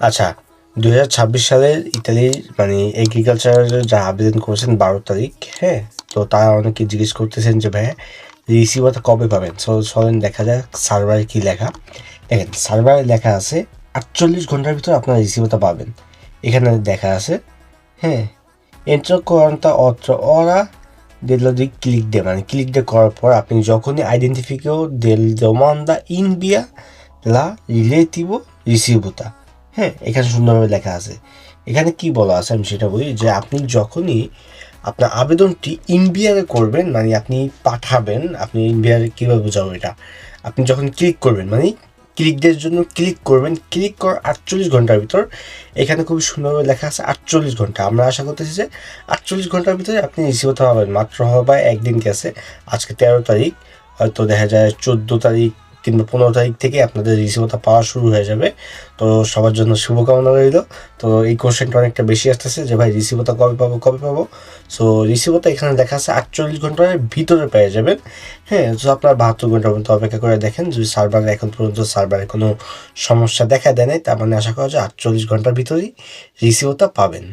আচ্ছা, 2026 সালের ইতালির মানে এগ্রিকালচার যারা আবেদন করেছেন 12 তারিখ, হ্যাঁ? তো তারা অনেকে জিজ্ঞেস করতেছেন যে ভাইয়া রিসিভারটা কবে পাবেন? চলেন দেখা যাক সার্ভারে কি লেখা। দেখেন সার্ভারে লেখা আছে 48 ঘন্টার ভিতরে আপনারা রিসিভারটা পাবেন। এখানে দেখা আছে, হ্যাঁ, entro 48 ora dello di click দিয়ে মানে ক্লিক দিয়ে করার পর আপনি যখনই আইডেন্টিফিকেও del domanda invia la relativo ricevuta, হ্যাঁ, এখানে সুন্দরভাবে লেখা আছে। এখানে কি বলা আছে আমি সেটা বলি যে আপনি যখনই আপনার আবেদনটি ইনভিয়ারে করবেন মানে আপনি পাঠাবেন, আপনি ইনভিয়ারে কীভাবে বোঝাবো এটা, আপনি যখন ক্লিক করবেন মানে ক্লিকদের জন্য ক্লিক করবেন, ক্লিক করার 48 ঘন্টার ভিতর এখানে খুবই সুন্দরভাবে লেখা আছে 48 ঘন্টা। আমরা আশা করতেছি যে 48 ঘন্টার ভিতরে আপনি রিসিভারটা পাবেন। মাত্র হবে একদিন গেছে, আজকে 13 তারিখ, হয়তো দেখা যায় 14 তারিখ কিংবা 15 তারিখ থেকে আপনাদের রিসিভারটা পাওয়া শুরু হয়ে যাবে। তো সবার জন্য শুভকামনা রইল। তো এই কোশ্চেনটা অনেকটা বেশি আসতেছে যে ভাই রিসিভারটা কবে পাবো। সো রিসিভারটা এখানে দেখা আছে 48 ঘন্টার ভিতরে পেয়ে যাবেন, হ্যাঁ। তো আপনার 72 ঘন্টা পর্যন্ত অপেক্ষা করে দেখেন, যদি সার্ভারে এখন পর্যন্ত সার্ভারে কোনো সমস্যা দেখা দেয় নাই, তার মানে আশা করা যায় 48 ঘন্টার ভিতরেই রিসিভারটা পাবেন।